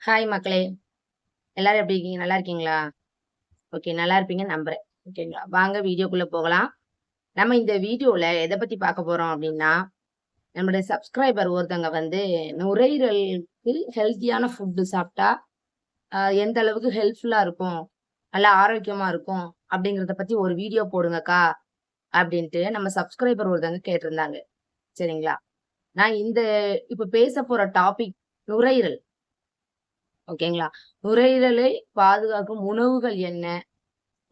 Hi மக்களே! எல்லாரும் எப்படி இருக்கீங்க? நல்லா இருக்கீங்களா? ஓகே. நல்லா இருப்பீங்கன்னு நம்புறேன். ஓகேங்களா? வாங்க வீடியோக்குள்ள போகலாம். நம்ம இந்த வீடியோல எத பத்தி பார்க்க போறோம் அப்டின்னா, நம்முடைய சப்ஸ்கிரைபர் ஒருத்தவங்க வந்து நுரையீரலுக்கு ஹெல்த்தியான ஃபுட் சாப்ட்டா, எந்த அளவுக்கு ஹெல்ப்ஃபுல்லா இருக்கும், நல்லா ஆரோக்கியமா இருக்கும் அப்டிங்கிறத பத்தி ஒரு வீடியோ போடுங்கக்கா அப்டின்ட்டு நம்ம சப்ஸ்கிரைபர் ஒருத்தவங்க கேட்டிருந்தாங்க. சரிங்களா? நான் இப்ப பேச போற டாபிக் நுரையீரல். ஓகேங்களா? நுரையீரலை பாதுகாக்கும் உணவுகள் என்ன?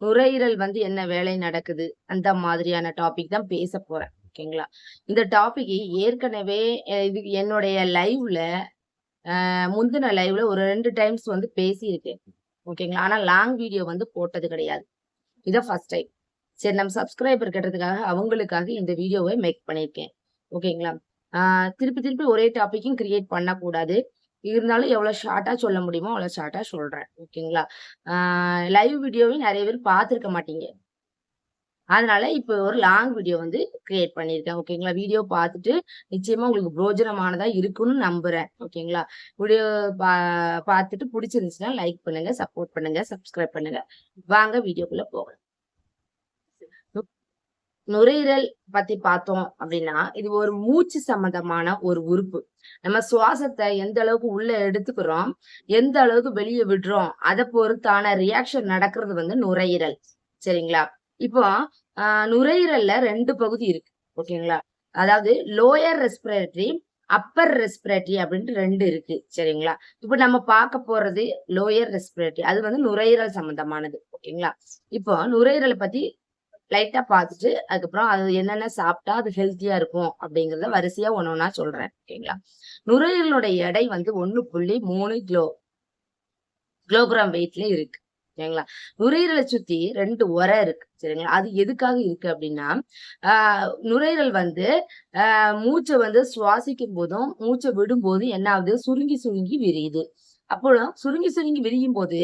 நுரையீரல் வந்து என்ன வேலை நடக்குது? அந்த மாதிரியான டாபிக் தான் பேசப் போறேன். ஓகேங்களா? இந்த டாபிக் ஏற்கனவே இது என்னுடைய லைவ்ல முந்தின லைவ்ல ஒரு 2 டைம்ஸ் வந்து பேசியிருக்கேன். ஓகேங்களா? ஆனா லாங் வீடியோ வந்து போட்டது கிடையாது. இதான் ஃபர்ஸ்ட் டைம். சரி நம்ம சப்ஸ்கிரைபர் கேட்டதுக்காக அவங்களுக்காக இந்த வீடியோவ மேக் பண்ணியிருக்கேன். ஓகேங்களா? ஆ திருப்பி திருப்பி ஒரே டாபிக்கும் கிரியேட் பண்ணக்கூடாது. இருந்தாலும் எவ்வளோ ஷார்ட்டா சொல்ல முடியுமோ, அவ்வளோ ஷார்ட்டா சொல்றேன். ஓகேங்களா? ஆ லைவ் வீடியோவையும் நெறைய பேர் பார்த்திருக்க மாட்டீங்க. அதனால இப்ப ஒரு லாங் வீடியோ வந்து கிரியேட் பண்ணியிருக்கேன். ஓகேங்களா? வீடியோ பார்த்துட்டு நிச்சயமா உங்களுக்கு புரோஜனமானதா இருக்கும்னு நம்புறேன். ஓகேங்களா? வீடியோ பா பார்த்துட்டு புடிச்சிருந்துச்சுன்னா லைக் பண்ணுங்க, சப்போர்ட் பண்ணுங்க, சப்ஸ்கிரைப் பண்ணுங்க. வாங்க வீடியோக்குள்ள போகலாம். நு நுரையீரல் பத்தி பார்த்தோம் அப்படின்னா, இது ஒரு மூச்சு சம்மந்தமான ஒரு உறுப்பு. நம்ம சுவாசத்த எந்த அளவுக்கு உள்ள எடுத்துக்கிறோம், எந்த அளவுக்கு வெளிய விடுறோம், அத பொறுத்தான ரியாக்ஷன் நடக்கிறது வந்து நுரையீரல். சரிங்களா? இப்போ நுரையீரல்ல 2 பகுதி இருக்கு. ஓகேங்களா? அதாவது லோயர் ரெஸ்பிரேட்டரி, அப்பர் ரெஸ்பிரேட்டரி அப்படின்ட்டு 2 இருக்கு. சரிங்களா? இப்ப நம்ம பார்க்க போறது லோயர் ரெஸ்பிரேட்டரி. அது வந்து நுரையீரல் சம்மந்தமானது. ஓகேங்களா? இப்போ நுரையீரல பத்தி லைட்டா பார்த்துட்டு, அதுக்கப்புறம் அது என்னென்ன சாப்பிட்டா அது ஹெல்த்தியா இருக்கும் அப்படிங்கிறத வரிசையா ஒண்ணு ஒண்ணா சொல்றேன். ஓகேங்களா? நுரையீரலுடைய எடை வந்து 1.3 கிலோகிராம் வெயிட்ல இருக்கு. சரிங்களா? நுரையீரல சுத்தி 2 உறை இருக்கு. சரிங்களா? அது எதுக்காக இருக்கு அப்டின்னா, ஆ நுரையீரல் வந்து மூச்ச வந்து சுவாசிக்கும் போதும், மூச்ச விடும்போதும் என்ன ஆகுது? சுருங்கி சுருங்கி விரியுது. அப்போ சுருங்கி சுருங்கி விரியும்போது,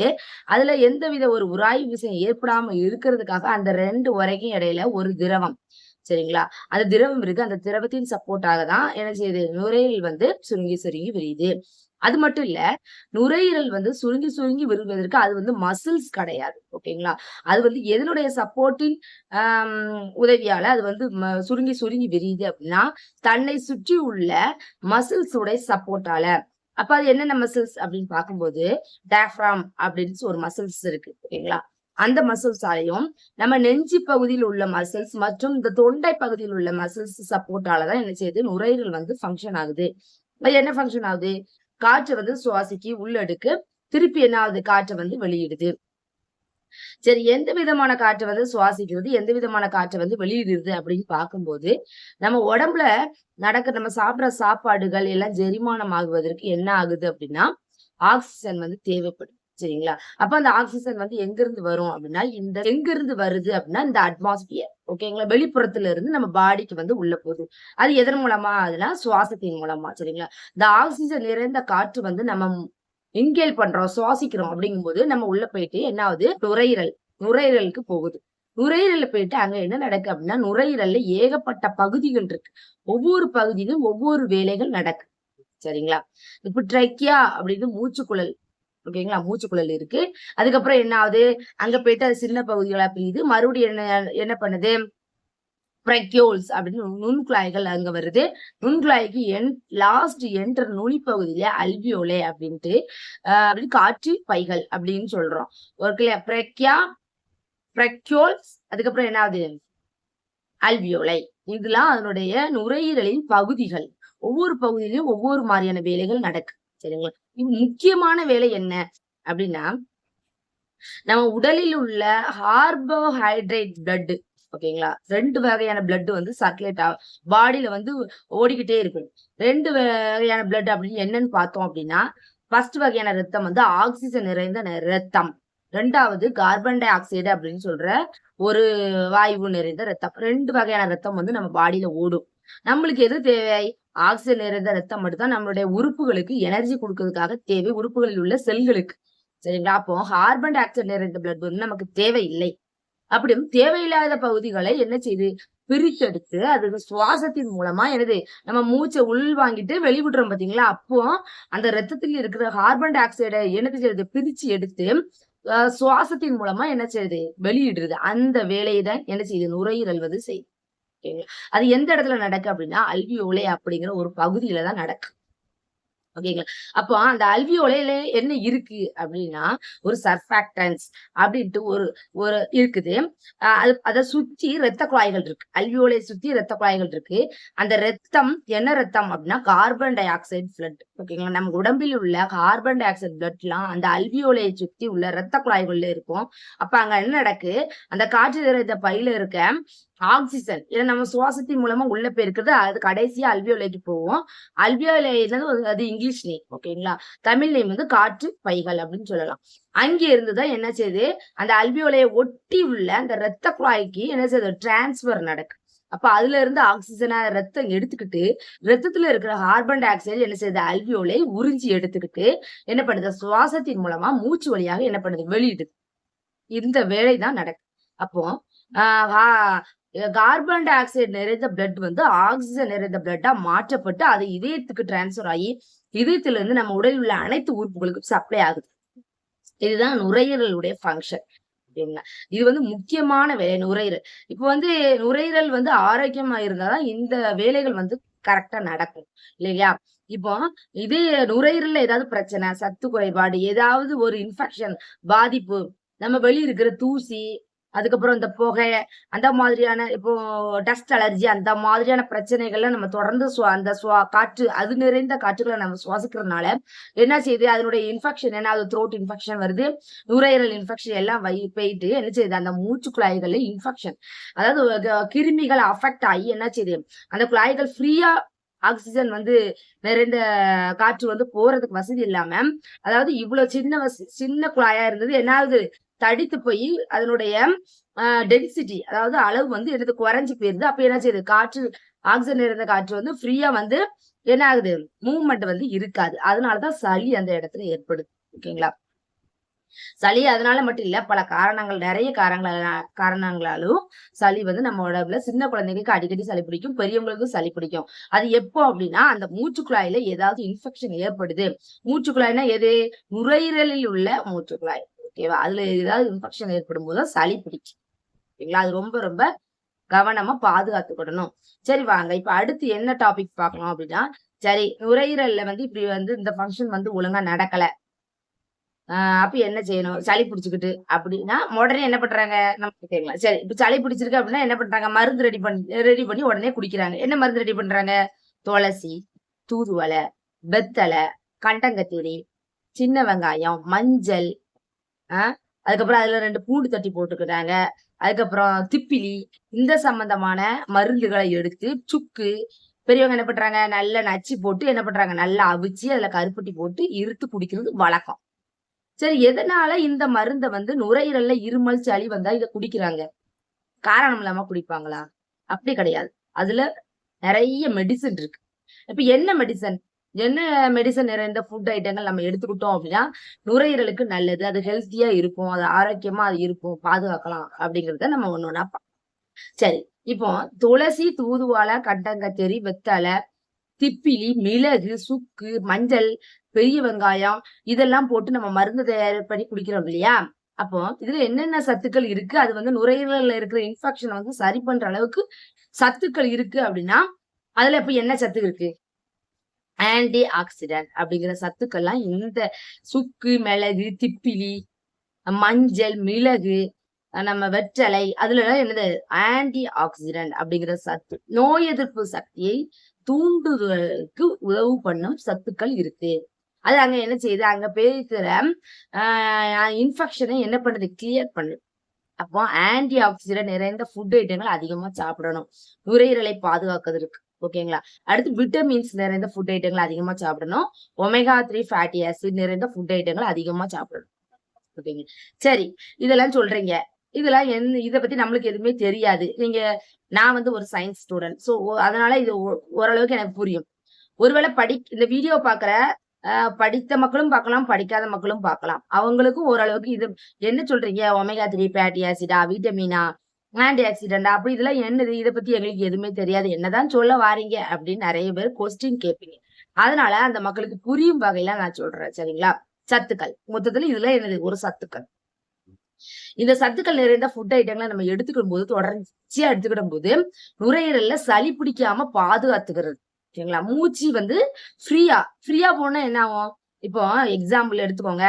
அதுல எந்தவித ஒரு உராய்வு விசையும் ஏற்படாம இருக்கிறதுக்காக அந்த 2 உறைக்கும் இடையில ஒரு திரவம். சரிங்களா? அந்த திரவம் இருக்கு. அந்த திரவத்தின் சப்போர்ட்டாக தான் என்ன செய்யுது? நுரையீரல் வந்து சுருங்கி சுருங்கி விரியுது. அது மட்டும் இல்ல, நுரையீரல் வந்து சுருங்கி சுருங்கி விரிவதற்கு அது வந்து மசில்ஸ் கிடையாது. ஓகேங்களா? அது வந்து எதனுடைய சப்போர்ட்டின் அம் உதவியால அது வந்து சுருங்கி சுருங்கி விரியுது அப்டின்னா, தன்னை சுற்றி உள்ள மசில்ஸ் உடைய சப்போர்ட்டால. அப்ப அது என்னென்ன மசில்ஸ் அப்டின்னு பார்க்கும்போது, டயப்ராம் அப்டின்னு ஒரு மசில்ஸ் இருக்கு. ஓகேங்களா? அந்த மசில்ஸாலயும், நம்ம நெஞ்சு பகுதியில் உள்ள மசில்ஸ் மற்றும் இந்த தொண்டை பகுதியில் உள்ள மசில்ஸ் சப்போர்ட்டால தான் என்ன செய்யுது? நுரையீரல் வந்து ஃபங்ஷன் ஆகுது. அது என்ன ஃபங்ஷன் ஆகுது? காற்ற வந்து சுவாசிக்கு உள்ளெடுக்கு, திருப்பி என்ன ஆகுது? காற்ற வந்து வெளியிடுது. சரி எந்த விதமான காற்ற வந்து சுவாசிக்கிறது, எந்த விதமான காற்ற வந்து வெளியிடுது அப்படின்னு பார்க்கும்போது, நம்ம உடம்புல நம்ம சாப்பிடுற சாப்பாடுகள் எல்லாம் செரிமானம் ஆகுவதற்கு என்ன ஆகுது அப்படின்னா, ஆக்ஸிஜன் வந்து தேவைப்படுது. சரிங்களா? அப்ப அந்த ஆக்ஸிஜன் வந்து எங்கிருந்து வரும் அப்படின்னா, எங்கிருந்து வருது அப்படின்னா, இந்த அட்மாஸ்பியர். ஓகேங்களா? வெளிப்புறத்துல இருந்து நம்ம பாடிக்கு வந்து உள்ள போகுது. அது எதன் மூலமா ஆகுதுன்னா, சுவாசத்தின் மூலமா. சரிங்களா? இந்த ஆக்ஸிஜன் நிறைந்த காற்று வந்து நம்ம இன்ஹேல் பண்றோம், சுவாசிக்கிறோம் அப்படிங்கும்போது, நம்ம உள்ள போயிட்டு என்ன ஆகுது? நுரையீரலுக்கு போகுது. நுரையீரல்ல போயிட்டு அங்க என்ன நடக்கு அப்படின்னா, நுரையீரல்ல ஏகப்பட்ட பகுதிகள் இருக்கு. ஒவ்வொரு பகுதியிலும் ஒவ்வொரு வேலைகள் நடக்குது. சரிங்களா? இப்ப ட்ரெக்கியா அப்படின்னு மூச்சுக்குழல். ஓகேங்களா? மூச்சுக்குழல் இருக்கு. அதுக்கப்புறம் என்ன ஆகுது? அங்க போயிட்டு அது சின்ன பகுதிகளா பிரியுது. மறுபடியும் என்ன என்ன பண்ணுது? பிரக்யோல்ஸ் அப்படின்னு நுண்குழாய்கள் அங்க வருது. நுண்குழாய்க்கு லாஸ்ட் என்டர் நுனி பகுதியில அல்வியோலே அப்படின்ட்டு அப்படி காற்று பைகள் அப்படின்னு சொல்றோம். ஒரு பிரக்யோல்ஸ் அதுக்கப்புறம் என்ன ஆகுது? அல்வியோலை. இதெல்லாம் அதனுடைய நுரையீரலின் பகுதிகள். ஒவ்வொரு பகுதியிலும் ஒவ்வொரு மாரியான வேலைகள் நடக்கு. சரிங்களா? முக்கியமான வேலை என்ன? அப்படின்னா, நம்ம உடலில் உள்ள கார்போஹைட்ரேட் பிளட் ஓகேங்களா? 2 வகையான பிளட் வந்து சர்க்குலேட் பாடியில வந்து ஓடிக்கிட்டே இருக்கும். 2 வகையான பிளட் அப்படின்னு என்னன்னு பார்த்தோம் அப்படின்னா, ஃபர்ஸ்ட் வகையான ரத்தம் வந்து ஆக்ஸிஜன் நிறைந்த ரத்தம். 2வது கார்பன் டை ஆக்சைடு அப்படின்னு சொல்ற ஒரு வாயு நிறைந்த ரத்தம். 2 வகையான ரத்தம் வந்து நம்ம பாடியில ஓடும். நம்மளுக்கு எது தேவை? ஆக்ஸிஜன் நிறைந்த ரத்தம் மட்டும் தான் நம்மளுடைய உறுப்புகளுக்கு எனர்ஜி குடுக்கறதுக்காக தேவை. உறுப்புகளில் உள்ள செல்களுக்கு. சரிங்களா? அப்போ கார்பன் டை ஆக்சைடு நிறைந்த பிளட் வந்து நமக்கு தேவையில்லை. அப்படியும் தேவையில்லாத பகுதிகளை என்ன செய்யுது? பிரித்தெடுத்து அது சுவாசத்தின் மூலமா என்னது நம்ம மூச்சை உள் வாங்கிட்டு வெளிவிடுறோம் பாத்தீங்களா? அப்போ அந்த ரத்தத்தில் இருக்கிற கார்பன் டை ஆக்சைடை என்ன செய்யுது? பிரிச்சு எடுத்து சுவாசத்தின் மூலமா என்ன செய்யுது? வெளியிடுறது. அந்த வேலையை தான் என்ன செய்யுது? நுரையீரல் வந்து செய்யுது. ஓகேங்களா? அது எந்த இடத்துல நடக்கு அப்படின்னா, அல்வியோலை அப்படிங்கிற ஒரு பகுதியில தான் நடக்கு. ஓகேங்களா? அப்போ அந்த அல்வியோலையில என்ன இருக்கு அப்படின்னா, ஒரு சர்ஃபாக்டன்ஸ் அப்படின்ட்டு ஒரு ஒரு இருக்குது. அத சுத்தி இரத்த குழாய்கள் இருக்கு. அல்வியோலை சுத்தி இரத்த குழாய்கள் இருக்கு. அந்த ரத்தம் என்ன ரத்தம் அப்படின்னா, கார்பன் டை ஆக்சைடு பிளட். ஓகேங்களா? நம்ம உடம்பில் உள்ள கார்பன் டை ஆக்சைடு பிளட்லாம் அந்த அல்வியோலையை சுத்தி உள்ள இரத்த குழாய்கள்ல இருக்கும். அப்ப அங்க என்ன நடக்கு? அந்த காற்று நிறைந்த பையில இருக்க ஆக்சிஜன் இதை நம்ம சுவாசத்தின் மூலமா உள்ள போயிருக்கிறது. அது கடைசியா அல்வியோலைக்கு போகும். அல்வியோலை அது இங்கிலீஷ் நேம். ஓகேங்களா? தமிழ் நேம் வந்து காற்று பைகள் அப்படின்னு சொல்லலாம். அங்க இருந்துதான் என்ன செய்யுது? அந்த அல்வியோலையை ஒட்டி உள்ள அந்த இரத்த குழாய்க்கு என்ன செய்யுது? டிரான்ஸ்பர் நடக்கு. அப்ப அதுல இருந்து ஆக்சிஜனா ரத்தம் எடுத்துக்கிட்டு ரத்தத்துல இருக்கிற கார்பன் டை ஆக்சைடு என்ன செய்யுது? அல்வியோலை உறிஞ்சி எடுத்துக்கிட்டு என்ன பண்ணுது? சுவாசத்தின் மூலமா மூச்சு வழியாக என்ன பண்ணுது? வெளியிடுது. இந்த வேலைதான் நடக்கு. அப்போ ஆஹ் கார்பன் டை ஆக்சைடு நிறைந்த பிளட் வந்து ஆக்சிஜன் நிறைந்த பிளட்டா மாற்றப்பட்டு அது இதயத்துக்கு டிரான்ஸ்பர் ஆகி இதயத்துல இருந்து நம்ம உடலில் உள்ள அனைத்து உறுப்புகளுக்கும் சப்ளை ஆகுது. இதுதான் நுரையீரலுடைய ஃபங்க்ஷன். ஓகேங்களா? இது வந்து முக்கியமான வேலை நுரையீரல். இப்ப வந்து நுரையீரல் வந்து ஆரோக்கியமா இருந்தாதான் இந்த வேலைகள் வந்து கரெக்டா நடக்கும் இல்லையா? இப்போ இதே நுரையீரல்ல ஏதாவது பிரச்சனை, சத்து குறைபாடு, ஏதாவது ஒரு இன்ஃபெக்ஷன் பாதிப்பு, நம்ம வெளிய இருக்கிற தூசி, அதுக்கப்புறம் இந்த புகை, அந்த மாதிரியான இப்போ டஸ்ட் அலர்ஜி அந்த மாதிரியான பிரச்சனைகள்ல நம்ம தொடர்ந்து அந்த காற்று அது நிறைந்த காற்றுகளை நம்ம சுவாசிக்கிறதுனால என்ன செய்யுது? அதனுடைய இன்ஃபெக்ஷன் என்ன? அது த்ரோட் இன்ஃபெக்ஷன் வருது, நுரையீரல் இன்ஃபெக்ஷன் எல்லாம் போயிட்டு என்ன செய்யுது? அந்த மூச்சு குழாய்கள்ல இன்ஃபெக்ஷன், அதாவது கிருமிகள் அஃபெக்ட் ஆகி என்ன செய்யுது? அந்த குழாய்கள் ஃப்ரீயா ஆக்சிஜன் வந்து நிறைந்த காற்று வந்து போறதுக்கு வசதி இல்லாம, அதாவது இவ்வளவு சின்ன குழாயா இருந்தது என்ன ஆகுது? தடித்து போய் அதனுடைய டென்சிட்டி அதாவது அளவு வந்து எடுத்து குறைஞ்சு போயிருது. அப்ப என்ன செய்யுது? காற்று ஆக்சிஜன் நிறைந்த காற்று வந்து ஃப்ரீயா வந்து என்ன ஆகுது? மூவ்மெண்ட் வந்து இருக்காது. அதனாலதான் சளி அந்த இடத்துல ஏற்படுது. ஓகேங்களா? சளி அதனால மட்டும் இல்ல, பல காரணங்கள் நிறைய காரணங்களாலும் சளி வந்து நம்ம உடம்புல சின்ன குழந்தைங்களுக்கு அடிக்கடி சளி பிடிக்கும், பெரியவங்களுக்கும் சளி பிடிக்கும். அது எப்போ அப்படின்னா அந்த மூச்சு குழாயில ஏதாவது இன்ஃபெக்ஷன் ஏற்படுது. மூச்சு குழாய்னா எது? நுரையீரலில் உள்ள மூச்சு குழாய். ஓகேவா? அதுல ஏதாவது இன்ஃபெக்ஷன் ஏற்படும் போது சளி பிடிக்கும். ஓகேங்களா? அது ரொம்ப ரொம்ப கவனமா பாதுகாத்துக்கிடணும். சரி வாங்க, இப்ப அடுத்து என்ன டாபிக் பார்க்கலாம் அப்படின்னா, சரி நுரையீரல்ல வந்து இப்படி வந்து இந்த ஃபங்க்ஷன் வந்து ஒழுங்கா நடக்கல. அப்ப என்ன செய்யணும்? சளி பிடிச்சுக்கிட்டு அப்படின்னா, உடனே என்ன பண்றாங்க? நமக்கு தெரியலாம். சரி, இப்ப சளி பிடிச்சிருக்கு அப்படின்னா என்ன பண்றாங்க? மருந்து ரெடி பண்ணி உடனே குடிக்கிறாங்க. என்ன மருந்து ரெடி பண்றாங்க? துளசி, தூதுவளை, வெத்தலை, கண்டங்கத்திரி, சின்ன வெங்காயம், மஞ்சள், அதுக்கப்புறம் அதுல 2 பூண்டு தட்டி போட்டுக்கிறாங்க. அதுக்கப்புறம் திப்பிலி, இந்த சம்பந்தமான மருந்துகளை எடுத்து சுக்கு, பெரியவங்க என்ன பண்றாங்க? நல்லா நச்சு போட்டு என்ன பண்றாங்க? நல்லா அவிச்சு அதுல கருப்பட்டி போட்டு இருத்து குடிக்கிறது வழக்கம். சரி, எதனால இந்த மருந்த வந்து நுரையீரல்ல இருமல், சளி வந்தா இத குடிக்கிறாங்க? காரணம் இல்லாம குடிப்பாங்களா? அப்படி கிடையாது. அதுல நெறைய மெடிசின் இருக்கு. இப்ப என்ன மெடிசன்? என்ன மெடிசன் நிறைந்த ஃபுட் ஐட்டங்கள் நம்ம எடுத்துக்கிட்டோம் அப்படின்னா, நுரையீரலுக்கு நல்லது. அது ஹெல்த்தியா இருக்கும். அது ஆரோக்கியமா அது இருக்கும். பாதுகாக்கலாம் அப்படிங்கிறத நம்ம ஒண்ணு ஒண்ணா சரி. இப்போ துளசி, தூதுவளை, கண்டங்கத்திரி, வெத்தலை, திப்பிலி, மிளகு, சுக்கு, மஞ்சள், பெரிய வெங்காயம் இதெல்லாம் போட்டு நம்ம மருந்து தயார் பண்ணி குடிக்கிறோம் இல்லையா? அப்போ இதுல என்னென்ன சத்துக்கள் இருக்கு? அது வந்து நுரையீரல்ல இருக்கிற இன்ஃபெக்ஷனை வந்து சரி பண்ற அளவுக்கு சத்துக்கள் இருக்கு அப்படின்னா, அதுல இப்ப என்ன சத்து இருக்கு? ஆன்டி ஆக்சிடென்ட் அப்படிங்கிற சத்துக்கள்லாம் இந்த சுக்கு, மிளகு, திப்பிலி, மஞ்சள், மிளகு, நம்ம வெற்றலை அதுல எல்லாம் என்னது? ஆன்டி ஆக்சிடென்ட் அப்படிங்கிற சத்து. நோய் எதிர்ப்பு சக்தியை தூண்டுதலுக்கு உதவு பண்ணும் சத்துக்கள் இருக்கு. அது அங்க என்ன செய்யுது? அங்க பேசுற இன்ஃபெக்ஷனை என்ன பண்ணுது? கிளியர் பண்ணுது. அப்போ ஆன்டி ஆக்சிடென்ட் நிறைந்த ஃபுட் ஐட்டங்கள் அதிகமா சாப்பிடணும். நுரையீரலை பாதுகாக்கிறதுக்கு. ஓகேங்களா? அடுத்து விட்டமின்ஸ் நிறைந்த ஃபுட் ஐட்டங்கள் அதிகமா சாப்பிடணும். ஒமேகா 3 ஃபேட்டி ஆசிட் நிறைந்த ஃபுட் ஐட்டங்கள் அதிகமா சாப்பிடணும். ஓகேங்க. சரி, இதெல்லாம் சொல்றீங்க. இதெல்லாம் இத பத்தி நம்மளுக்கு எதுவுமே தெரியாது. நான் வந்து ஒரு சயின்ஸ் ஸ்டூடண்ட். அதனால இது ஓரளவுக்கு எனக்கு புரியும். ஒருவேளை இந்த வீடியோ பாக்குற படித்த மக்களும் பார்க்கலாம், படிக்காத மக்களும் பார்க்கலாம். அவங்களுக்கும் ஓரளவுக்கு இது என்ன சொல்றீங்க? ஒமேகா 3 ஃபேட்டி ஆசிடா? விட்டமினா? ஆன்டி ஆக்சிடென்ட் அப்படி இதெல்லாம் என்னது? இத பத்தி எங்களுக்கு எதுவுமே தெரியாது. என்னதான் சொல்ல வாரீங்க? அப்படின்னு நெறைய பேர் கொஸ்டின் கேட்பீங்க. அதனால அந்த மக்களுக்கு புரியும் வகையில நான் சொல்றேன். சரிங்களா? சத்துக்கள். மொத்தத்துல இதுல என்னது? ஒரு சத்துக்கள். இந்த சத்துக்கள் நிறைந்த ஃபுட் ஐட்டங்கள நம்ம எடுத்துக்கும்போது, தொடர்ச்சியா எடுத்துக்கிடும்போது, நுரையீரல்ல சளி பிடிக்காம பாதுகாத்துக்கிறது. ஓகேங்களா? மூச்சு வந்து ஃப்ரீயா போனா என்ன ஆகும்? இப்போ எக்ஸாம்பிள் எடுத்துக்கோங்க.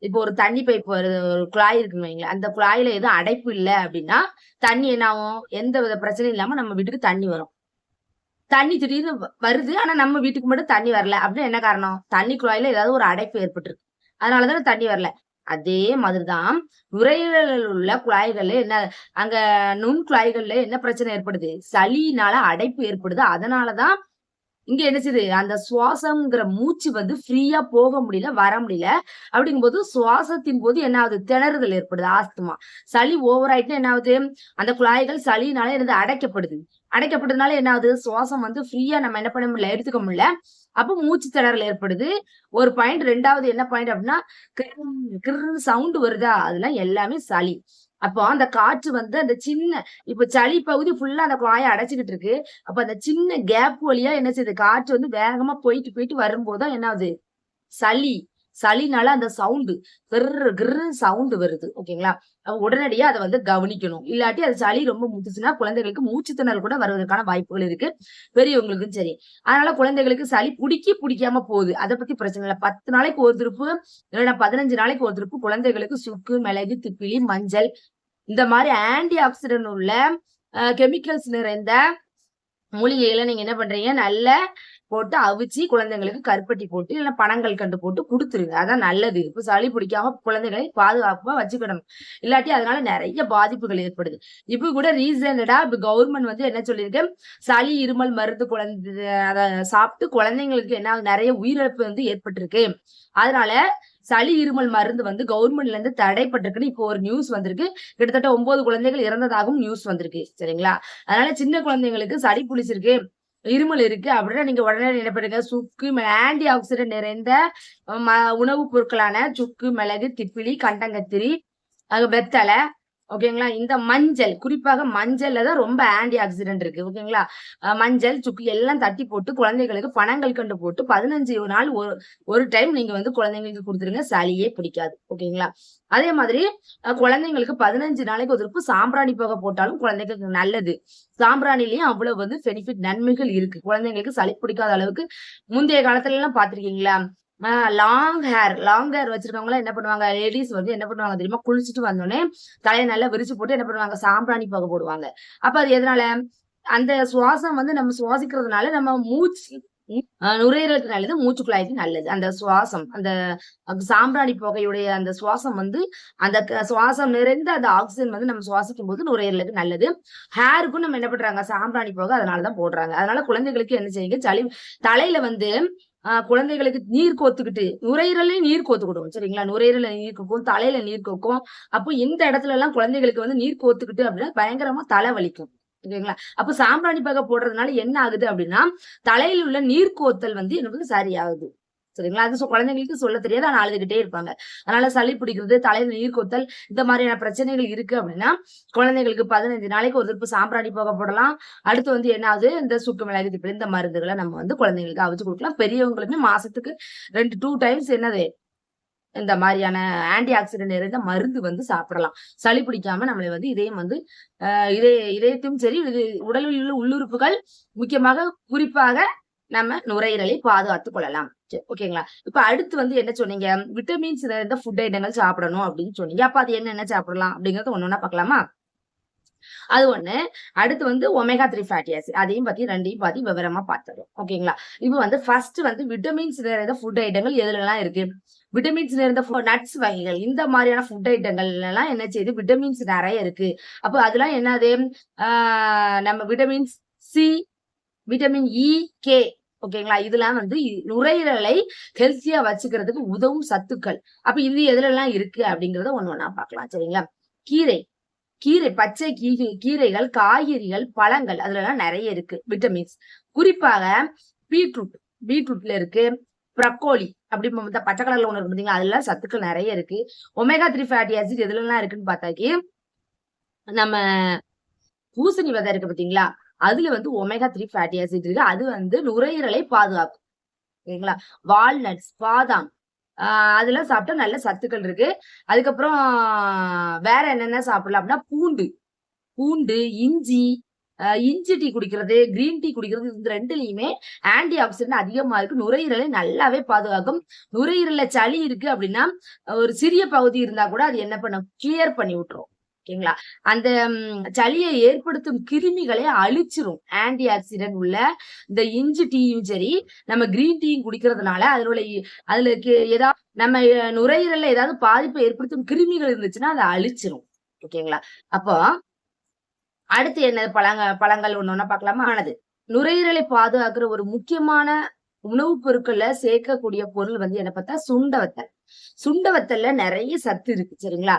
இப்போ ஒரு தண்ணி பைப் ஒரு குழாய் இருக்குன்னு வைங்களேன். அந்த குழாயில எதுவும் அடைப்பு இல்ல அப்டின்னா, தண்ணி என்ன ஆகும்? எந்த வித பிரச்சனையும் இல்லாம நம்ம வீட்டுக்கு தண்ணி வரும். தண்ணி திடீர்னு வருது. ஆனா நம்ம வீட்டுக்கு மட்டும் தண்ணி வரல. அப்டின்னா என்ன காரணம்? தண்ணி குழாயில ஏதாவது ஒரு அடைப்பு ஏற்பட்டிருக்கு. அதனால தானே தண்ணி வரல. அதே மாதிரி தான் நுரையீரலில் உள்ள குழாய்கள்ல என்ன அங்க நுண் குழாய்கள்ல என்ன பிரச்சனை ஏற்படுது? சளியினால அடைப்பு ஏற்படுது. அதனால தான் இங்க என்ன செய்யுது? அந்த சுவாசம்ங்கிற மூச்சு வந்து ஃப்ரீயா போக முடியல, வர முடியல. அப்படிங்கும்போது சுவாசத்தின் போது என்ன ஆகுது? திணறுதல் ஏற்படுது. ஆஸ்துமா. சளி ஓவர் ஆயிட்டுனா என்ன ஆகுது? அந்த குழாய்கள் சளியினால என்னது? அடைக்கப்படுது. அடைக்கப்பட்டதுனால என்ன ஆகுது? சுவாசம் வந்து ஃப்ரீயா நம்ம என்ன பண்ண முடியல? எடுத்துக்க முடியல. அப்போ மூச்சு திணறல் ஏற்படுது. ஒரு பாயிண்ட் 2வது என்ன பாயிண்ட் அப்படின்னா, கிர்ன்னு சவுண்ட் வருதா? அதெல்லாம் எல்லாமே சளி. அப்போ அந்த காற்று வந்து அந்த சின்ன இப்ப சளி பகுதி ஃபுல்லா அந்த குழாய அடைச்சுக்கிட்டு இருக்கு. அப்ப அந்த சின்ன கேப் வழியா என்ன செய்யுது? காற்று வந்து வேகமா போயிட்டு வரும்போது தான் என்ன ஆகுது? சளி. சளினால அந்த சவுண்டு கிர்ன்னு சவுண்ட் வருது. ஓகேங்களா? அப்ப உடனடியா அத வந்து கவனிக்கணும். இல்லாட்டி அது சளி ரொம்ப முத்துச்சுன்னா, குழந்தைகளுக்கு மூச்சு திணறல் கூட வருவதற்கான வாய்ப்புகள் இருக்கு. பெரியவங்களுக்கும் சரி. அதனால குழந்தைகளுக்கு சளி புடிக்காம போகுது. அத பத்தி பிரச்சனை இல்ல. 10 நாளைக்கு ஒரு திருப்பு, இல்லன்னா 15 நாளைக்கு ஒரு திருப்பு குழந்தைகளுக்கு சுக்கு, மிளகு, திப்பிலி, மஞ்சள் இந்த மாரி ஆன்டி ஆக்ஸிடென்ட் உள்ள கெமிக்கல்ஸ் நிறைந்த மூலிகைகள நீங்க என்ன பண்றீங்க, நல்லா போட்டு அவிச்சு குழந்தைங்களுக்கு கருப்பட்டி போட்டு, இல்ல பனங்கல்கண்டு போட்டு குடுத்துருங்க. அதான் நல்லது. இப்ப சளி பிடிக்காம குழந்தைகளை பாதுகாப்பா வச்சுக்கிடணும். இல்லாட்டி அதனால நெறைய பாதிப்புகள் ஏற்படுது. இப்ப கூட ரீசன்டா இப்ப கவர்மெண்ட் வந்து என்ன சொல்லியிருக்கு, சளி, இருமல் மருந்து அத சாப்ட்டு குழந்தைங்களுக்கு என்ன நெறைய உயிரிழப்பு வந்து ஏற்பட்டிருக்கு. அதனால சளி, இருமல் மருந்து வந்து கவர்மெண்ட்ல இருந்து தடைப்பட்டிருக்குன்னு இப்போ ஒரு நியூஸ் வந்திருக்கு. கிட்டத்தட்ட 9 குழந்தைகள் இறந்ததாகவும் நியூஸ் வந்திருக்கு. சரிங்களா? அதனால சின்ன குழந்தைங்களுக்கு சளி புடிச்சிருக்கு, இருமல் இருக்கு அப்படின்னா நீங்க உடனே என்ன பண்ணுங்க, சுக்கு, ஆன்டி ஆக்ஸிடென்ட் நிறைந்த உணவுப் பொருட்களான சுக்கு, மிளகு, திப்பிலி, கண்டங்கத்திரி, வெத்தல ஓகேங்களா? இந்த மஞ்சள், குறிப்பாக மஞ்சள்ல தான் ரொம்ப ஆன்டி ஆக்ஸிடென்ட் இருக்கு. ஓகேங்களா? மஞ்சள், சுக்கு எல்லாம் தட்டி போட்டு குழந்தைகளுக்கு பனங்கல்கண்டு போட்டு 15 நாள் ஒரு டைம் நீங்க வந்து குழந்தைங்களுக்கு குடுத்துருங்க. சளியே பிடிக்காது. ஓகேங்களா? அதே மாதிரி குழந்தைங்களுக்கு 15 நாளைக்கு ஒரு திருப்பு சாம்பிராணி புகை போட்டாலும் குழந்தைகளுக்கு நல்லது. சாம்பிராணிலயும் அவ்வளவு வந்து பெனிஃபிட் நன்மைகள் இருக்கு. குழந்தைங்களுக்கு சளி பிடிக்காத அளவுக்கு முந்தைய காலத்துலலாம் பார்த்திருக்கீங்களா? லாங் ஹேர் வச்சிருக்கவங்கலாம் என்ன பண்ணுவாங்க? லேடீஸ் வந்து என்ன பண்ணுவாங்க தெரியுமா? குளிச்சுட்டு வந்தோனே, தலைய நல்லா விரிச்சு போட்டு என்ன பண்ணுவாங்க? சாம்பிராணி புகை போடுவாங்க. அப்ப அது எதனால? அந்த சுவாசம் வந்து நம்ம சுவாசிக்கிறதுனால நம்ம மூச்சு நுரையீரலுக்கு நல்லது, மூச்சு குழாய்க்கு நல்லது. அந்த சுவாசம், அந்த சாம்பிராணி புகையுடைய அந்த சுவாசம் வந்து, அந்த சுவாசம் நிறைந்த அந்த ஆக்ஸிஜன் வந்து நம்ம சுவாசிக்கும்போது நுரையீரலுக்கு நல்லது. ஹேருக்கும் நம்ம என்ன பண்றாங்க? சாம்பிராணி புகை அதனால தான் போடுறாங்க. அதனால குழந்தைகளுக்கு என்ன செய்யுங்க? தலையில வந்து குழந்தைகளுக்கு நீர் கோத்துக்கிட்டு, நுரையீரல்லயும் நீர் கோத்துக்கிடும். சரிங்களா? நுரையீரல்ல நீர் கோக்கும், தலையில நீர் கோக்கும். அப்போ இந்த இடத்துலலாம் குழந்தைகளுக்கு வந்து நீர் கோத்துக்கிட்டு அப்படின்னா பயங்கரமா தலை வலிக்கும். ஓகேங்களா? அப்ப சாம்பிராணி பகை போடுறதுனால என்ன ஆகுது அப்படின்னா, தலையில உள்ள நீர் கோத்தல் வந்து எனக்கு சரியாகுது. சரிங்களா? அது குழந்தைங்களுக்கு சொல்ல தெரியாது. ஆனா அழுதுகிட்டே இருப்பாங்க. அதனால சளி பிடிக்கிறது, தலையில நீர் கொத்தல் இந்த மாதிரியான பிரச்சனைகள் இருக்கு அப்படின்னா, குழந்தைகளுக்கு 15 நாளைக்கு ஒரு திருப்பு சாம்பிராணி புகை போடலாம். அடுத்து வந்து என்ன ஆகுது, இந்த சுக்கு மிளகு திப்பிலி இந்த மருந்துகள நம்ம வந்து குழந்தைங்களுக்கு அவிச்சு குடுக்கலாம். பெரியவங்களுமே மாசத்துக்கு 2 டைம்ஸ் என்னது இந்த மாரியான ஆன்டி ஆக்ஸிடென்ட் நிறைந்த மருந்து வந்து சாப்பிடலாம். சளி பிடிக்காம நம்மள வந்து இதயம் வந்து இதயத்தையும் சரி, உடலில் உள்ள உள்ளுறுப்புகள் முக்கியமாக குறிப்பாக நம்ம நுரையீரலை பாதுகாத்துக் கொள்ளலாம். ஓகேங்களா? இப்ப அடுத்து வந்து என்ன சொன்னீங்க? விட்டமின்ஸ் நிறைந்த ஃபுட் ஐட்டங்கள் சாப்பிடணும் அப்படின்னு சொன்னீங்க. அப்ப அது என்னென்ன சாப்பிடலாம் அப்படிங்கிறத ஒண்ணு ஒண்ணா பார்க்கலாமா? அது ஒண்ணு. அடுத்து வந்து ஒமேகா 3 ஃபேட்டி ஆசிட். அதையும் பத்தி 2யும் பத்தி விவரமா பார்த்துருவோம். ஓகேங்களா? இப்ப வந்து ஃபர்ஸ்ட் வந்து விட்டமின்ஸ் நிறைந்த ஃபுட் ஐட்டங்கள் எதுலலாம் இருக்கு? விட்டமின்ஸ் நிறைந்த நட்ஸ் வகைகள். இந்த மாரியான ஃபுட் ஐட்டங்கள்லாம் என்ன செய்யுது? விட்டமின்ஸ் நெறைய இருக்கு. அப்ப அதெல்லாம் என்னது? ஆ நம்ம vitamins C, vitamin E, K ஓகேங்களா? இதெல்லாம் வந்து நுரையீரலை ஹெல்த்தியா வச்சுக்கிறதுக்கு உதவும் சத்துக்கள். அப்ப இது எதுலலாம் இருக்கு அப்படிங்கிறத ஒண்ணு ஒண்ணா பார்க்கலாம். சரிங்களா? கீரை பச்சை கீரைகள், காய்கறிகள், பழங்கள் அதுலலாம் நெறைய இருக்கு விட்டமின்ஸ். குறிப்பாக பீட்ரூட் பீட்ரூட்ல இருக்கு. ப்ரக்கோலி அப்படி இந்த பச்சை கலர்ல ஒண்ணு இருக்கு பார்த்தீங்களா? அதுல சத்துக்கள் நெறைய இருக்கு. ஒமேகா 3 ஃபேட்டி ஆசிட் எதுலலாம் இருக்குன்னு பார்த்தாக்கி, நம்ம பூசணி விதை இருக்கு பாத்தீங்களா, அதுல வந்து ஒமேகா 3 ஃபேட்டி ஆசிட் இருக்கு. அது வந்து நுரையீரலை பாதுகாக்கும். ஓகேங்களா. வால்நட்ஸ், பாதாம் அதெல்லாம் சாப்பிட்டா நல்ல சத்துக்கள் இருக்கு. அதுக்கப்புறம் வேற என்னென்ன சாப்பிடலாம் அப்படின்னா, பூண்டு, பூண்டு, இஞ்சி, இஞ்சி டீ குடிக்கிறது, கிரீன் டீ குடிக்கிறது இந்த 2லயுமே ஆன்டி ஆக்ஸிடென்ட் அதிகமா இருக்கு. நுரையீரலை நல்லாவே பாதுகாக்கும். நுரையீரல்ல சளி இருக்கு அப்படின்னா, ஒரு சிறிய பகுதி இருந்தா கூட அது என்ன பண்ணும்? கிளியர் பண்ணி விட்டுரும். ஓகேங்களா. அந்த சளியை ஏற்படுத்தும் கிருமிகளை அழிச்சிரும். ஆன்டி ஆக்ஸிடென்ட் உள்ள இந்த இஞ்சி டீயும் சரி, நம்ம கிரீன் டீயும் குடிக்கிறதுனால அதுல நம்ம நுரையீரல்ல ஏதாவது பாதிப்பை ஏற்படுத்தும் கிருமிகள் இருந்துச்சுன்னா அதை அழிச்சிரும். ஓகேங்களா. அப்போ அடுத்து என்ன பழங்கள் ஒண்ணு பார்க்கலாமா? நுரையீரலை பாதுகாக்கிற ஒரு முக்கியமான உணவுப் பொருட்கள்ல சேர்க்கக்கூடிய பொருள் வந்து என்ன பார்த்தா சுண்டவத்தல். சுண்டவத்தல்ல நிறைய சத்து இருக்கு சரிங்களா.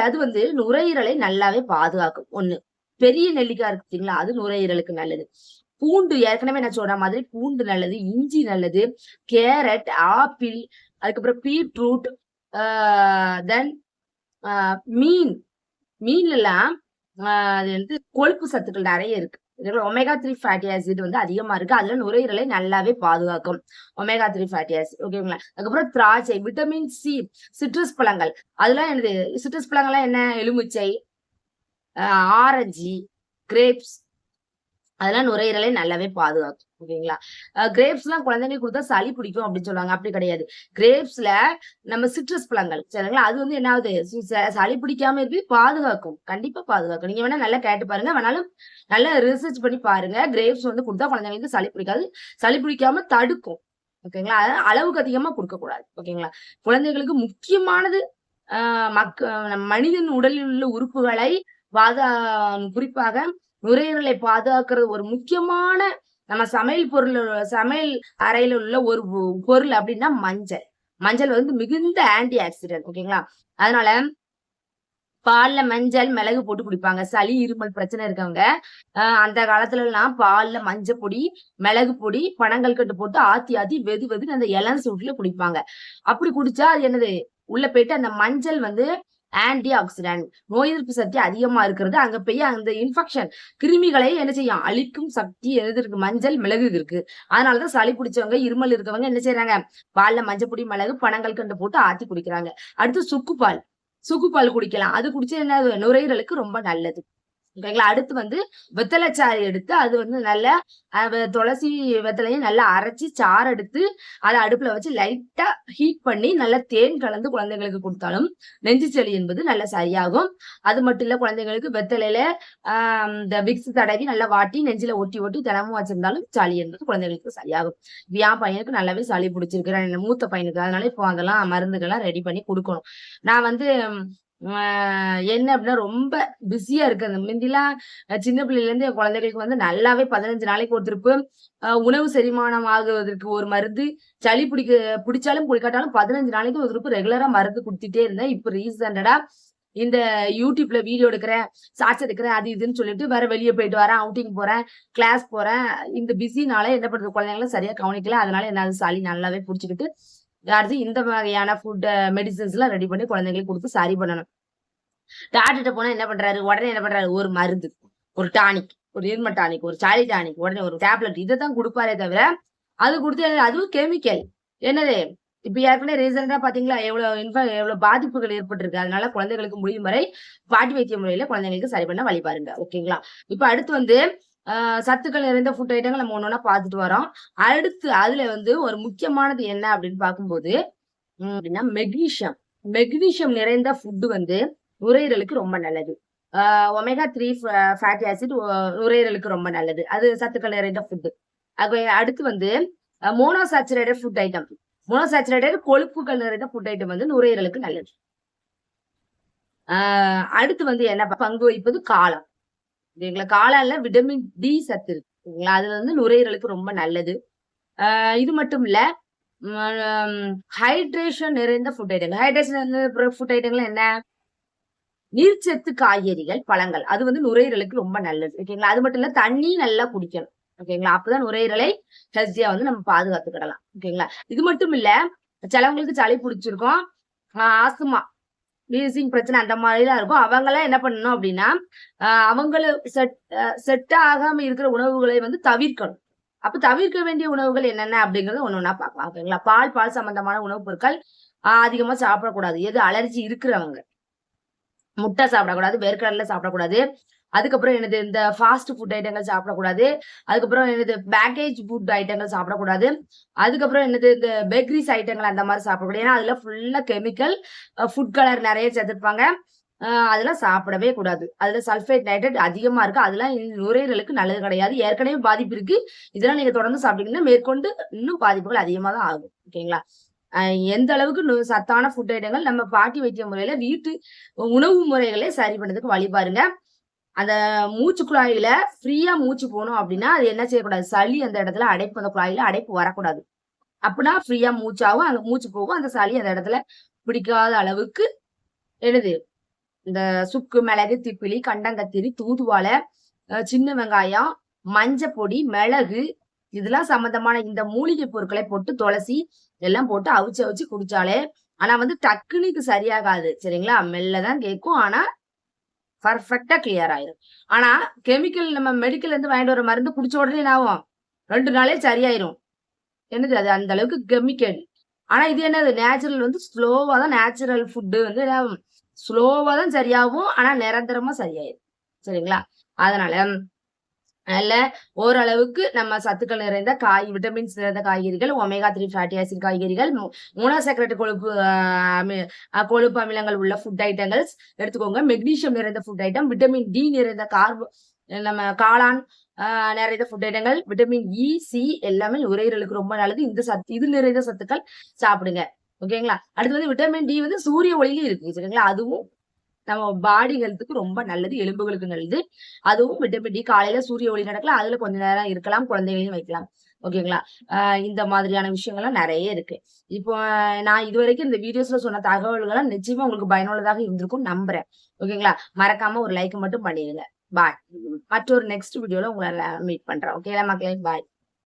அது வந்து நுரையீரலை நல்லாவே பாதுகாக்கும். ஒண்ணு பெரிய நெல்லிக்காய் இருக்கு பார்த்தீங்களா, அது நுரையீரலுக்கு நல்லது. பூண்டு ஏற்கனவே நான் சொன்ன மாதிரி பூண்டு நல்லது, இஞ்சி நல்லது, கேரட், ஆப்பிள், அதுக்கப்புறம் பீட்ரூட், தென் மீன்ல எல்லாம் அது வந்து கொழுப்பு சத்துக்கள் நிறைய இருக்கு. ஒமேகா 3 ஃபேட்டி ஆசிட் வந்து அதிகமா இருக்கு. அதுல நுரையீரலை நல்லாவே பாதுகாக்கும். ஒமேகா 3 ஃபேட்டி ஆசிட் ஓகேங்களா. அதுக்கப்புறம் திராட்சை, விட்டமின் சி, சிட்ரஸ் பழங்கள். அதெல்லாம் என்னது? சிட்ரஸ் பழங்கள்லாம் என்ன? எலுமிச்சை, ஆரஞ்சு, கிரேப்ஸ் அதெல்லாம் நுரையீரலை நல்லாவே பாதுகாக்கும். ஓகேங்களா. கிரேப்ஸ்லாம் குழந்தைங்களுக்கு கொடுத்தா சளி பிடிக்கும் அப்படின்னு சொல்லுவாங்க. அப்படி கிடையாது. கிரேப்ஸ்ல நம்ம சிட்ரஸ் பழங்கள் சரிங்களா, அது வந்து என்ன ஆகுது? சளி பிடிக்காம இருக்கு, பாதுகாக்கும். கண்டிப்பா பாதுகாக்கும். நீங்க வேணா நல்லா கேட்டு பாருங்க. வேணாலும் நல்லா ரிசர்ச் பண்ணி பாருங்க. கிரேப்ஸ் வந்து கொடுத்தா குழந்தைங்களுக்கு சளி பிடிக்காது. சளி பிடிக்காம தடுக்கும். ஓகேங்களா. அளவுக்கு அதிகமா கொடுக்க கூடாது. ஓகேங்களா. குழந்தைகளுக்கு முக்கியமானது மனிதன் உடலில் உள்ள உறுப்புகளை குறிப்பாக நுரையீரலை பாதுகாக்கிறது ஒரு முக்கியமான நம்ம சமையல் அறையில உள்ள ஒரு பொருள் அப்படின்னா மஞ்சள். மஞ்சள் வந்து மிகுந்த ஆன்டி ஆக்சிடென்ட். ஓகேங்களா. அதனால பால்ல மஞ்சள், மிளகு போட்டு குடிப்பாங்க. சளி, இருமல் பிரச்சனை இருக்கவங்க அந்த காலத்துல எல்லாம் பால்ல மஞ்சள் பொடி, மிளகு பொடி, பனங்கல்கண்டு போட்டு ஆத்தி வெதுன்னு அந்த இளம் சூட்டுல குடிப்பாங்க. அப்படி குடிச்சா அது என்னது? உள்ள போயிட்டு அந்த மஞ்சள் வந்து ஆன்டி ஆக்சிடென்ட் நோய் எதிர்ப்பு சக்தி அதிகமா இருக்கிறது. அங்க போய் அந்த இன்ஃபெக்ஷன் கிருமிகளை என்ன செய்யும்? அழிக்கும் சக்தி எது இருக்கு? மஞ்சள், மிளகு இருக்கு. அதனாலதான் சளி பிடிச்சவங்க, இருமல் இருக்கவங்க என்ன செய்யறாங்க? பால்ல மஞ்சள் பொடி, மிளகு, பனங்கல்கண்டு போட்டு ஆத்தி குடிக்கிறாங்க. அடுத்து சுக்குப்பால் குடிக்கலாம். அது குடிச்சு என்ன? நுரையீரலுக்கு ரொம்ப நல்லது. ஓகேங்களா. அடுத்து வந்து வெத்தலைச்சாறு எடுத்து அது வந்து நல்லா துளசி வெத்தலையும் நல்லா அரைச்சி சாறு எடுத்து அதை அடுப்புல வச்சு லைட்டா ஹீட் பண்ணி நல்லா தேன் கலந்து குழந்தைங்களுக்கு கொடுத்தாலும் நெஞ்சு சளி என்பது நல்லா சரியாகும். அது மட்டும் இல்ல, குழந்தைங்களுக்கு வெத்தலையில இந்த விக்ஸ் தடவி நல்லா வாட்டி நெஞ்சில ஒட்டி தினமும் வச்சிருந்தாலும் சளி என்பது குழந்தைகளுக்கு சரியாகும். என் பையனுக்கு நல்லாவே சளி பிடிச்சிருக்கிறேன், மூத்த பையனுக்கு. அதனால இப்போ அதெல்லாம் மருந்துகள்லாம் ரெடி பண்ணி கொடுக்கணும். நான் வந்து என்ன அப்படின்னா ரொம்ப பிஸியா இருக்கு. அந்த முந்திலாம் சின்ன பிள்ளைல இருந்து என் குழந்தைகளுக்கு வந்து நல்லாவே 15 நாளைக்கு ஒரு திருப்பு உணவு செரிமானம் ஆகுவதற்கு ஒரு மருந்து, சளி பிடிச்சாலும் குடிக்காட்டாலும் 15 நாளைக்கு ஒரு திருப்பு ரெகுலரா மருந்து குடுத்துட்டே இருந்தேன். இப்ப ரீசெண்டா இந்த யூடியூப்ல வீடியோ எடுக்கிறேன், ஷார்ட்ஸ் எடுக்கிறேன், அது இதுன்னு சொல்லிட்டு வேற வெளியே போயிட்டு வரேன், அவுட்டிங் போறேன், கிளாஸ் போறேன். இந்த பிஸினால என்ன பண்றது? குழந்தைங்கள சரியா கவனிக்கல. அதனால என்ன சளி நல்லாவே பிடிச்சிக்கிட்டு அடுத்து இந்த வகையான ஃபுட் மெடிசன்ஸ் எல்லாம் ரெடி பண்ணி குழந்தைங்களுக்கு கொடுத்து சரி பண்ணணும். டாக்டர்கிட்ட போனா என்ன பண்றாரு? உடனே என்ன பண்றாரு? ஒரு மருந்து, ஒரு டானிக், ஒரு இருமல் டானிக், ஒரு சளி டானிக், உடனே ஒரு டேப்லெட் இதைத்தான் கொடுப்பாரே தவிர அது கொடுத்து அதுவும் கெமிக்கல். என்னது? இப்ப ஏற்கனவே ரீசெண்டா பாத்தீங்களா எவ்வளவு பாதிப்புகள் ஏற்பட்டிருக்கு. அதனால குழந்தைகளுக்கு முடியும் வரை பாட்டி வைத்திய முறையில குழந்தைங்களுக்கு சரி பண்ண வழி பாருங்க. ஓகேங்களா. இப்ப அடுத்து வந்து சத்துக்கள் நிறைந்த ஃபுட் ஐட்டங்கள் நம்ம ஒண்ணு பார்த்துட்டு வரோம். அடுத்து அதுல வந்து ஒரு முக்கியமானது என்ன அப்படின்னு பார்க்கும்போது அப்படின்னா மெக்னீசியம் நிறைந்த ஃபுட் வந்து நுரையீரலுக்கு ரொம்ப நல்லது. ஒமேகா 3 ஃபேட்டி ஆசிட் நுரையீரலுக்கு ரொம்ப நல்லது. அது சத்துக்கள் நிறைந்த ஃபுட். அடுத்து வந்து மோனோசாச்சுரேட்டட் ஃபுட் ஐட்டம், மோனோசாச்சுரேட்டட் கொழுப்புகள் நிறைந்த ஃபுட் ஐட்டம் வந்து நுரையீரலுக்கு நல்லது. அடுத்து வந்து என்ன பங்கு வகிப்பது? காளான். காளான்ல விட்டமின் டி சத்து இருக்கு. அது வந்து நுரையீரலுக்கு ரொம்ப நல்லது. இது மட்டும் இல்ல, ஹைட்ரேஷன் நிறைந்த ஃபுட் ஐட்டங்கள். ஹைட்ரேஷன் நிறைந்த ஃபுட் ஐட்டங்கள் என்ன? நீர்ச்சத்து காய்கறிகள், பழங்கள். அது வந்து நுரையீரலுக்கு ரொம்ப நல்லது. ஓகேங்களா. அது மட்டும் இல்ல, தண்ணி நல்லா குடிக்கணும். ஓகேங்களா. அப்பதான் நுரையீரலை ஹெல்த்தியா வந்து நம்ம பாதுகாத்துக்கிடலாம். ஓகேங்களா. இது மட்டும் இல்ல, சிலவங்களுக்கு சளி பிடிச்சிருக்கும், ஆஸ்துமா வீசிங் பிரச்சனை அந்த மாதிரிலாம் இருக்கும். அவங்கலாம் என்ன பண்ணணும் அப்படின்னா, அவங்கள செட் ஆகாம இருக்கிற உணவுகளை வந்து தவிர்க்கணும். அப்ப தவிர்க்க வேண்டிய உணவுகள் என்னென்ன அப்படிங்கிறத ஒண்ணு ஒண்ணா பார்க்கலாம். ஓகேங்களா? பால் சம்பந்தமான உணவுப் பொருட்கள் அதிகமா சாப்பிடக்கூடாது. எது அலர்ஜி இருக்கிறவங்க. முட்டை சாப்பிடக்கூடாது, வேர்க்கடலை சாப்பிடக்கூடாது. அதுக்கப்புறம் என்னது இந்த ஃபாஸ்ட் ஃபுட் ஐட்டங்கள் சாப்பிடக்கூடாது. அதுக்கப்புறம் என்னது பேக்கேஜ் ஃபுட் ஐட்டங்கள் சாப்பிடக்கூடாது. அதுக்கப்புறம் என்னது இந்த பேக்கரிஸ் ஐட்டங்கள் அந்த மாரி சாப்பிடக்கூடாது. ஏன்னா, அதுல ஃபுல்லா கெமிக்கல், ஃபுட் கலர் நெறைய சேர்த்திருப்பாங்க. அதெல்லாம் சாப்பிடவே கூடாது. அதுல சல்ஃபேட், நைட்ரேட் அதிகமா இருக்கு. அதெல்லாம் நுரையீரலுக்கு நல்லது கிடையாது. ஏற்கனவே பாதிப்பு இருக்கு. இதெல்லாம் நீங்க தொடர்ந்து சாப்பிட்டீங்கன்னா, மேற்கொண்டு இன்னும் பாதிப்புகள் அதிகமா தான் ஆகும். ஓகேங்களா? அ எந்த அளவுக்கு சத்தான ஃபுட் ஐட்டங்கள் நம்ம பாட்டி வைத்திய முறையில வீட்டு உணவு முறைகளே சரி பண்ணதுக்கு வழி பாருங்க. அந்த மூச்சு குழாயில ஃப்ரீயா மூச்சு போணும் அப்படின்னா, அது என்ன செய்யக்கூடாது? சளி அந்த இடத்துல அடைப்பு அந்த குழாயில அடைப்பு வரக்கூடாது. அப்பன்னா ஃப்ரீயா மூச்சாகும். அங்க மூச்சு போகும். அந்த சளி அந்த இடத்துல பிடிக்காத அளவுக்கு என்னது? இந்த சுக்கு, மிளகு, திப்பிலி, கண்டங்கத்திரி, தூதுவளை, சின்ன வெங்காயம், மஞ்சப்பொடி, மிளகு இதெல்லாம் சம்மந்தமான இந்த மூலிகை பொருட்களை போட்டு துளசி எல்லாம் போட்டு அவிச்சு அவிச்சு குடிச்சாலே ஆனா வந்து டக்குனு இது சரியாகாது. சரிங்களா? மெல்ல தான் கேட்கும். ஆனா பர்ஃபெக்ட்டா கிளியர் ஆயிரும். ஆனா கெமிக்கல் நம்ம மெடிக்கல்ல இருந்து வாங்கிட்டு வர மருந்து குடிச்ச உடனே என்ன ஆகும்? 2 நாளே சரியாயிரும். என்னது அது அந்த அளவுக்கு கெமிக்கல். ஆனா இது என்னது நேச்சுரல் வந்து ஸ்லோவா தான் நேச்சுரல் ஃபுட் வந்து ஸ்லோவா தான் சரியாகும். ஆனா நிரந்தரமா சரியாயிரும். சரிங்களா? அதனால நல்ல ஓரளவுக்கு நம்ம சத்துக்கள் நிறைந்த விட்டமின்ஸ் நிறைந்த காய்கறிகள், ஒமேகா 3 ஃபேட்டி ஆசிட் காய்கறிகள், மோனோசாக்கரைட் கொழுப்பு அமிலங்கள் உள்ள ஃபுட் ஐட்டங்கள்ஸ் எடுத்துக்கோங்க. மெக்னீசியம் நிறைந்த ஃபுட் ஐட்டம், விட்டமின் டி நிறைந்த நம்ம காளான் நிறைந்த ஃபுட் ஐட்டங்கள், விட்டமின் இ, சி எல்லாமே நுரையீரலுக்கு ரொம்ப நல்லது. இது நிறைந்த சத்துக்கள் சாப்பிடுங்க. ஓகேங்களா? அடுத்து வந்து விட்டமின் டி வந்து சூரிய ஒளியில இருக்கு. சரிங்களா? அதுவும் நம்ம பாடி ஹெல்த்துக்கு ரொம்ப நல்லது. எலும்புகளுக்கு நல்லது. அதுவும் விட்டமின் டி காலையில சூரிய ஒளி நடக்கலாம். அதுல கொஞ்ச நேரம் இருக்கலாம். குழந்தைகளையும் வைக்கலாம். ஓகேங்களா? இந்த மாதிரியான விஷயங்கள்லாம் நெறைய இருக்கு. இப்போ நான் இதுவரைக்கும் இந்த வீடியோஸ்ல சொன்ன தகவல்கள்லாம் நிச்சயமா உங்களுக்கு பயனுள்ளதாக இருந்திருக்கும்னு நம்புறேன். ஓகேங்களா? மறக்காம ஒரு லைக் மட்டும் பண்ணிருங்க. பாய். மற்றொரு நெக்ஸ்ட் வீடியோல உங்கள மீட் பண்றேன். ஓகேங்களா மக்களே? பாய்.